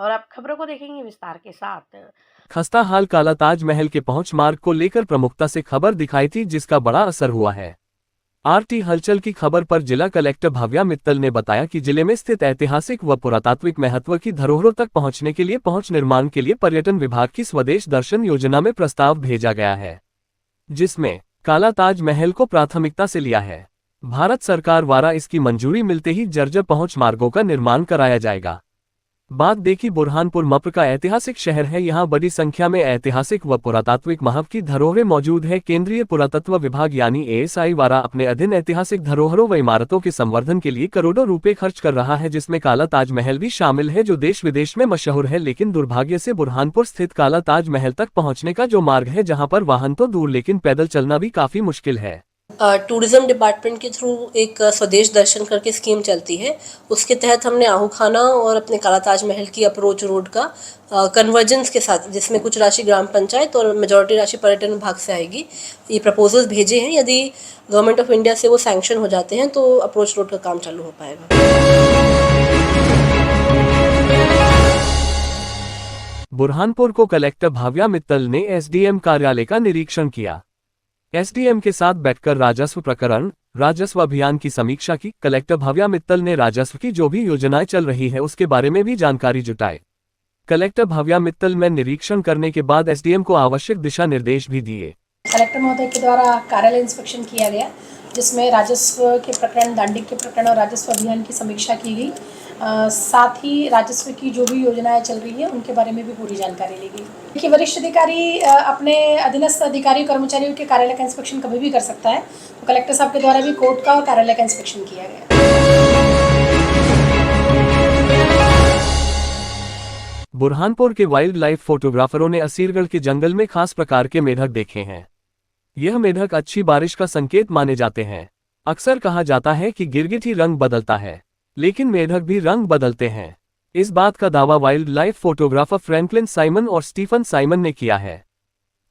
और अब खबरों को देखेंगे विस्तार के साथ। खस्ता हाल काला ताजमहल के पहुंच मार्ग को लेकर प्रमुखता से खबर दिखाई थी, जिसका बड़ा असर हुआ है। आरटी हलचल की खबर पर जिला कलेक्टर भव्या मित्तल ने बताया कि जिले में स्थित ऐतिहासिक व पुरातात्विक महत्व की धरोहरों तक पहुंचने के लिए पहुंच निर्माण के लिए पर्यटन विभाग की स्वदेश दर्शन योजना में प्रस्ताव भेजा गया है, जिसमें काला ताजमहल को प्राथमिकता से लिया है। भारत सरकार द्वारा इसकी मंजूरी मिलते ही जर्जर पहुंच मार्गों का निर्माण कराया जाएगा। बात देखी बुरहानपुर मप्र का ऐतिहासिक शहर है। यहाँ बड़ी संख्या में ऐतिहासिक व पुरातात्विक महत्व की धरोहरें मौजूद है। केंद्रीय पुरातत्व विभाग यानी एएसआई द्वारा अपने अधीन ऐतिहासिक धरोहरों व इमारतों के संवर्धन के लिए करोड़ों रुपए खर्च कर रहा है, जिसमें काला ताजमहल भी शामिल है, जो देश विदेश में मशहूर है। लेकिन दुर्भाग्य से बुरहानपुर स्थित काला ताजमहल तक पहुँचने का जो मार्ग है, जहाँ पर वाहन तो दूर लेकिन पैदल चलना भी काफी मुश्किल है। टूरिज्म डिपार्टमेंट के थ्रू एक स्वदेश दर्शन करके स्कीम चलती है। उसके तहत हमने आहूखाना और अपने काला ताजमहल की अप्रोच रोड का कन्वर्जेंस के साथ, जिसमें कुछ राशि ग्राम पंचायत और मेजॉरिटी राशि पर्यटन विभाग से आएगी, ये प्रपोजल्स भेजे हैं। यदि गवर्नमेंट ऑफ इंडिया से वो सैंक्शन हो जाते हैं तो अप्रोच रोड का काम चालू हो पाएगा। बुरहानपुर को कलेक्टर भव्या मित्तल ने एसडीएम कार्यालय का निरीक्षण किया। एसडीएम के साथ बैठकर राजस्व प्रकरण, राजस्व अभियान की समीक्षा की। कलेक्टर भव्या मित्तल ने राजस्व की जो भी योजनाएं चल रही है उसके बारे में भी जानकारी जुटाई। कलेक्टर भव्या मित्तल में निरीक्षण करने के बाद एसडीएम को आवश्यक दिशा निर्देश भी दिए। कलेक्टर महोदय के द्वारा कार्यालय इंस्पेक्शन किया गया, जिसमें राजस्व के प्रकरण, दांडिक के प्रकरण और राजस्व अभियान की समीक्षा की गई। साथ ही राजस्व की जो भी योजनाएं चल रही है उनके बारे में भी पूरी जानकारी ली गई। देखिए, वरिष्ठ अधिकारी अपने अधीनस्थ अधिकारियों कर्मचारियों के कार्यालय का इंस्पेक्शन कभी भी कर सकता है, तो कलेक्टर साहब के द्वारा भी कोर्ट का और कार्यालय का इंस्पेक्शन किया गया। बुरहानपुर के वाइल्ड लाइफ फोटोग्राफरों ने असीरगढ़ के जंगल में खास प्रकार के मेढक देखे हैं। यह मेढक अच्छी बारिश का संकेत माने जाते हैं। अक्सर कहा जाता है कि गिरगिट रंग बदलता है, लेकिन मेढक भी रंग बदलते हैं। इस बात का दावा wild life photographer Franklin Simon और स्टीफन साइमन ने किया है।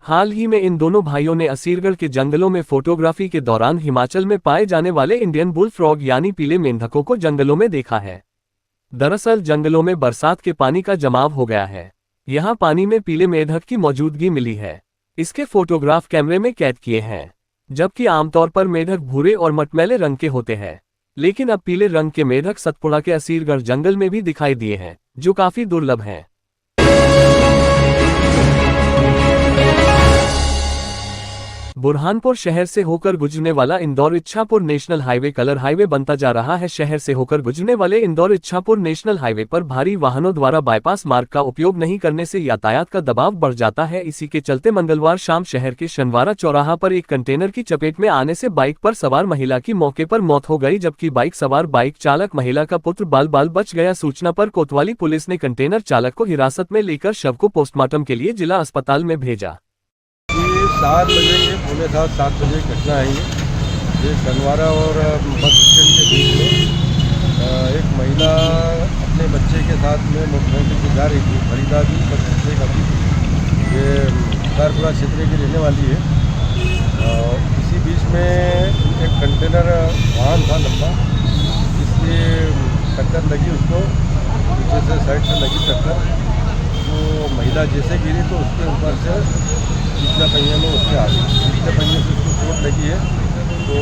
हाल ही में इन दोनों भाइयों ने असीरगढ़ के जंगलों में फोटोग्राफी के दौरान हिमाचल में पाए जाने वाले इंडियन बुल फ्रॉग यानी पीले मेंढकों को जंगलों में देखा है। दरअसल जंगलों में बरसात के पानी का जमाव हो गया है। यहाँ पानी में पीले मेंढक की मौजूदगी मिली है। इसके फोटोग्राफ कैमरे में कैद किए हैं। जबकि आमतौर पर मेढक भूरे और मटमैले रंग के होते हैं, लेकिन अब पीले रंग के मेढक सतपुड़ा के असीरगढ़ जंगल में भी दिखाई दिए हैं, जो काफी दुर्लभ हैं। बुरहानपुर शहर से होकर गुजरने वाला इंदौर इच्छापुर नेशनल हाईवे कलर हाईवे बनता जा रहा है। शहर से होकर गुजरने वाले इंदौर इच्छापुर नेशनल हाईवे पर भारी वाहनों द्वारा बाईपास मार्ग का उपयोग नहीं करने से यातायात का दबाव बढ़ जाता है। इसी के चलते मंगलवार शाम शहर के शनवारा चौराहा पर एक कंटेनर की चपेट में आने से बाइक पर सवार महिला की मौके पर मौत हो गई, जबकि बाइक सवार बाइक चालक महिला का पुत्र बाल बाल बच गया। सूचना पर कोतवाली पुलिस ने कंटेनर चालक को हिरासत में लेकर शव को पोस्टमार्टम के लिए जिला अस्पताल में भेजा। 7 बजे के पौने 7 बजे घटना है। ये शनवारा और बस स्टैंड के बीच में एक महिला अपने बच्चे के साथ में मोटरसाइकिल से जा रही थी। फरीदाबाद बस स्टैंड का भी ये तारपुरा क्षेत्र की रहने वाली है। इसी बीच में एक कंटेनर वाहन था लंबा, इसलिए टक्कर लगी उसको, पीछे से साइड से लगी टक्कर। तो महिला जैसे गिरी तो उसके ऊपर से पिछले पहिए में उसके आ गई। पिछले पहिए से उसको चोट लगी है, तो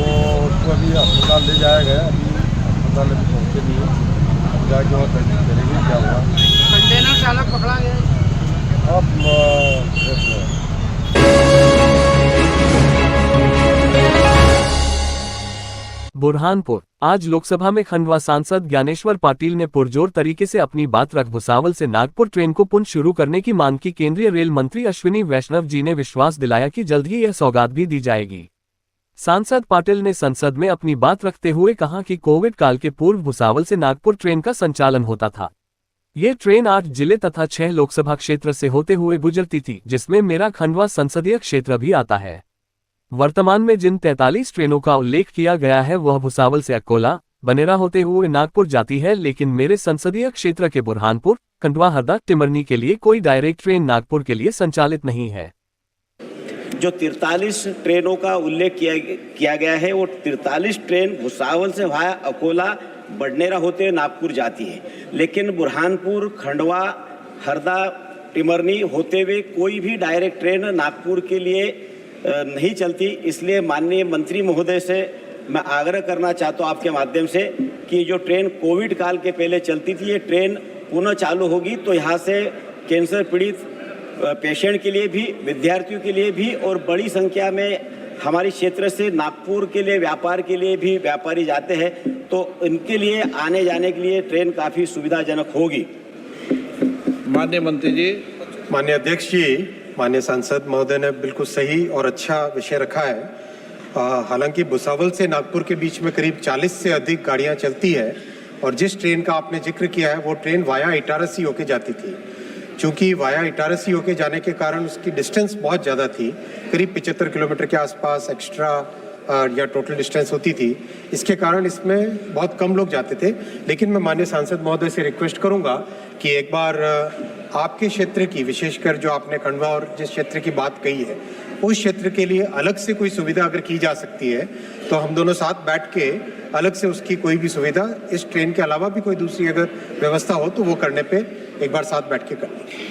उसको अभी अस्पताल ले जाया गया। अभी अस्पताल अभी पहुँचे नहीं है, अब जाके वहाँ तस्दीक करेंगे क्या हुआ। कंटेनर चालक पकड़ा गया। अब बुरहानपुर आज लोकसभा में खंडवा सांसद ज्ञानेश्वर पाटिल ने पुरजोर तरीके से अपनी बात रख भुसावल से नागपुर ट्रेन को पुनः शुरू करने की मांग की। केंद्रीय रेल मंत्री अश्विनी वैष्णव जी ने विश्वास दिलाया कि जल्द ही यह सौगात भी दी जाएगी। सांसद पाटिल ने संसद में अपनी बात रखते हुए कहा कि कोविड काल के पूर्व भुसावल से नागपुर ट्रेन का संचालन होता था। ये ट्रेन 8 जिले तथा 6 लोकसभा क्षेत्र से होते हुए गुजरती थी, जिसमें मेरा खंडवा संसदीय क्षेत्र भी आता है। वर्तमान में जिन 43 ट्रेनों का उल्लेख किया गया है वह भुसावल से अकोला, बनेरा होते हुए नागपुर जाती है, लेकिन मेरे संसदीय क्षेत्र के बुरहानपुर, खंडवा, हरदा, टिमरनी के लिए कोई डायरेक्ट ट्रेन नागपुर के लिए संचालित नहीं है। जो 43 ट्रेनों का उल्लेख किया गया है, वो 43 ट्रेन भुसावल से वाया अकोला, बडनेरा होते हुए नागपुर जाती है, लेकिन बुरहानपुर, खंडवा, हरदा टिमरनी होते हुए कोई भी डायरेक्ट ट्रेन नागपुर के लिए नहीं चलती। इसलिए माननीय मंत्री महोदय से मैं आग्रह करना चाहता हूँ आपके माध्यम से कि जो ट्रेन कोविड काल के पहले चलती थी, ये ट्रेन पुनः चालू होगी तो यहाँ से कैंसर पीड़ित पेशेंट के लिए भी, विद्यार्थियों के लिए भी और बड़ी संख्या में हमारी क्षेत्र से नागपुर के लिए व्यापार के लिए भी व्यापारी जाते हैं, तो इनके लिए आने जाने के लिए ट्रेन काफ़ी सुविधाजनक होगी। माननीय मंत्री जी। माननीय अध्यक्ष जी, माननीय सांसद महोदय ने बिल्कुल सही और अच्छा विषय रखा है। हालांकि भुसावल से नागपुर के बीच में करीब 40 से अधिक गाड़ियां चलती है और जिस ट्रेन का आपने जिक्र किया है वो ट्रेन वाया इटारसी होके जाती थी। चूंकि वाया इटारसी होके जाने के कारण उसकी डिस्टेंस बहुत ज़्यादा थी, करीब 75 किलोमीटर के आसपास एक्स्ट्रा या टोटल डिस्टेंस होती थी। इसके कारण इसमें बहुत कम लोग जाते थे। लेकिन मैं माननीय सांसद महोदय से रिक्वेस्ट करूंगा कि एक बार आपके क्षेत्र की, विशेषकर जो आपने खंडवा और जिस क्षेत्र की बात कही है, उस क्षेत्र के लिए अलग से कोई सुविधा अगर की जा सकती है तो हम दोनों साथ बैठ के अलग से उसकी कोई भी सुविधा, इस ट्रेन के अलावा भी कोई दूसरी अगर व्यवस्था हो तो वो करने पे एक बार साथ बैठ के कर लें।